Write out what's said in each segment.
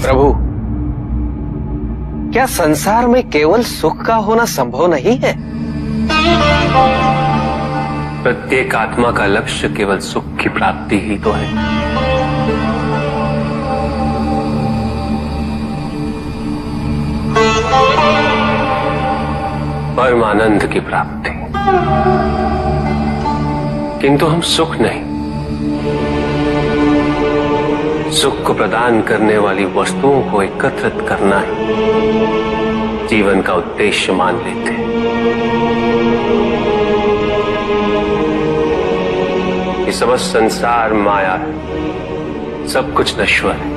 प्रभु, क्या संसार में केवल सुख का होना संभव नहीं है? प्रत्येक आत्मा का लक्ष्य केवल सुख की प्राप्ति ही तो है। परमानंद की प्राप्ति। किंतु हम सुख नहीं, सुख को प्रदान करने वाली वस्तुओं को एकत्रित करना ही जीवन का उद्देश्य मान लेते हैं। ये समस्त संसार माया है, सब कुछ नश्वर है।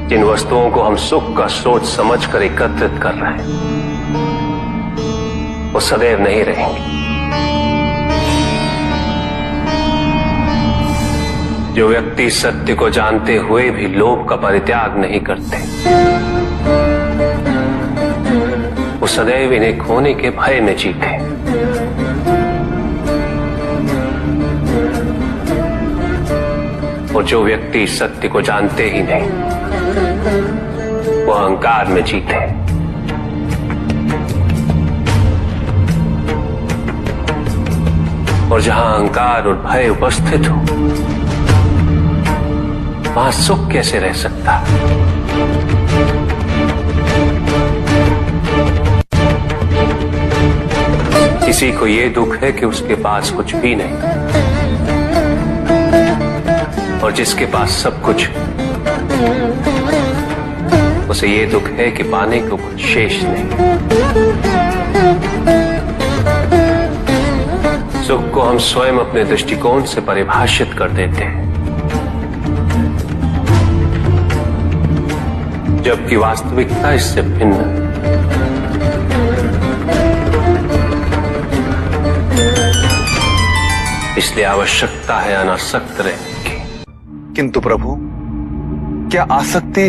जिन वस्तुओं को हम सुख का सोच समझकर एकत्रित कर रहे हैं वो सदैव नहीं रहेंगे। जो व्यक्ति सत्य को जानते हुए भी लोभ का परित्याग नहीं करते, वो सदैव इन्हें खोने के भय में जीते। और जो व्यक्ति सत्य को जानते ही नहीं, वो अहंकार में जीते। और जहां अहंकार और भय उपस्थित हो, वहां सुख कैसे रह सकता? किसी को ये दुख है कि उसके पास कुछ भी नहीं, और जिसके पास सब कुछ, उसे ये दुख है कि पाने को कुछ शेष नहीं। सुख को हम स्वयं अपने दृष्टिकोण से परिभाषित कर देते हैं, जबकि वास्तविकता इससे भिन्न है। इसलिए आवश्यकता है अनासक्त रहने की। किंतु प्रभु, क्या आसक्ति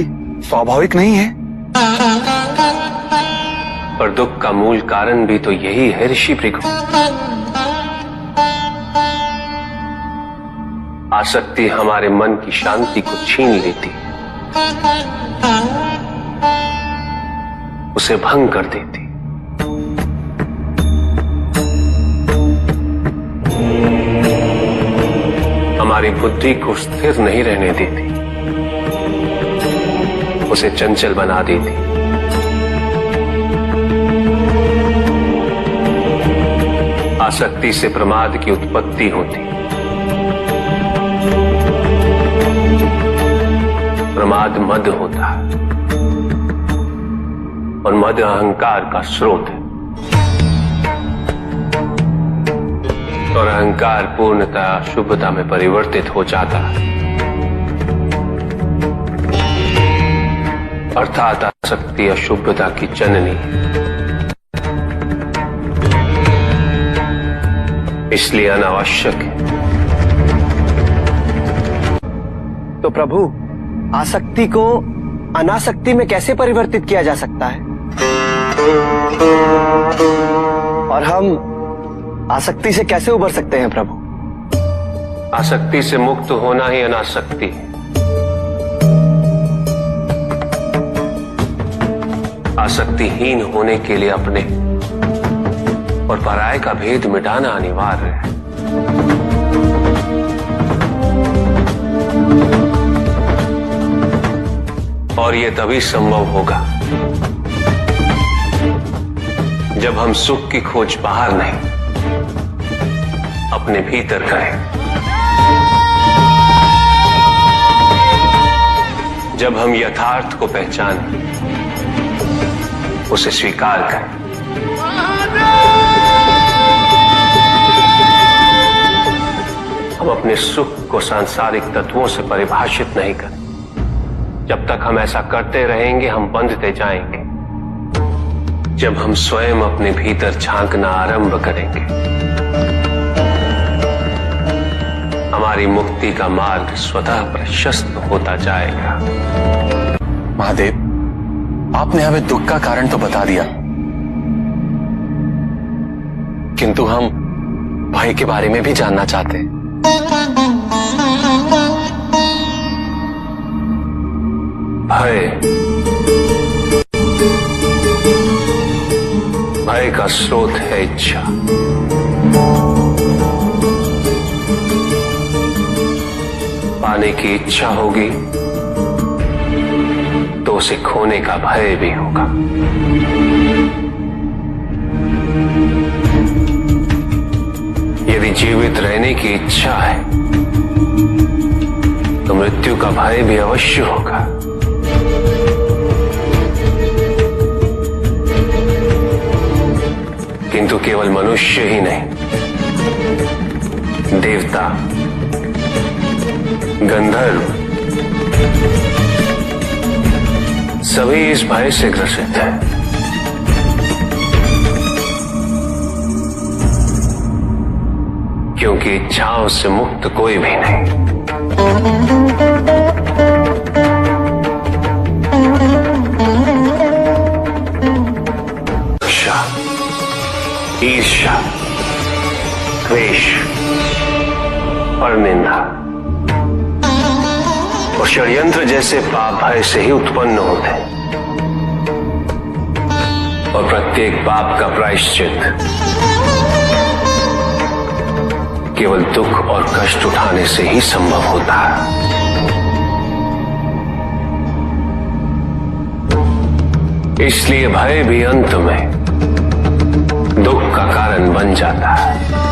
स्वाभाविक नहीं है? पर दुख का मूल कारण भी तो यही है ऋषि भृगु। आसक्ति हमारे मन की शांति को छीन लेती है, उसे भंग कर देती। हमारी बुद्धि को स्थिर नहीं रहने देती, उसे चंचल बना देती। आसक्ति से प्रमाद की उत्पत्ति होती। प्रमाद मद होता है, और मद अहंकार का स्रोत है। और अहंकार पूर्णतः शुभता में परिवर्तित हो जाता है, अर्थात आसक्ति अशुभता की जननी। इसलिए अनावश्यक है। तो प्रभु, आसक्ति को अनासक्ति में कैसे परिवर्तित किया जा सकता है? और हम आसक्ति से कैसे उबर सकते हैं प्रभु? आसक्ति से मुक्त होना ही अनासक्ति है। आसक्तिहीन होने के लिए अपने और पराये का भेद मिटाना अनिवार्य है। और यह तभी संभव होगा जब हम सुख की खोज बाहर नहीं, अपने भीतर करें। जब हम यथार्थ को पहचानें, उसे स्वीकार करें। हम अपने सुख को सांसारिक तत्वों से परिभाषित नहीं करें। जब तक हम ऐसा करते रहेंगे, हम बंधते जाएंगे। जब हम स्वयं अपने भीतर झांकना आरंभ करेंगे, हमारी मुक्ति का मार्ग स्वतः प्रशस्त होता जाएगा। महादेव, आपने हमें दुख का कारण तो बता दिया, किंतु हम भाई के बारे में भी जानना चाहते हैं। भय का स्रोत है इच्छा। पाने की इच्छा होगी तो उसे खोने का भय भी होगा। यदि जीवित रहने की इच्छा है तो मृत्यु का भय भी अवश्य होगा। किंतु केवल मनुष्य ही नहीं, देवता, गंधर्व सभी इस भय से ग्रसित हैं। क्योंकि इच्छाओं से मुक्त कोई भी नहीं। ईर्ष्या, द्वेष और निंदा और षड्यंत्र जैसे पाप भय से ही उत्पन्न होते हैं। और प्रत्येक पाप का प्रायश्चित केवल दुख और कष्ट उठाने से ही संभव होता है। इसलिए भय भी अंत में दुख का कारण बन जाता है।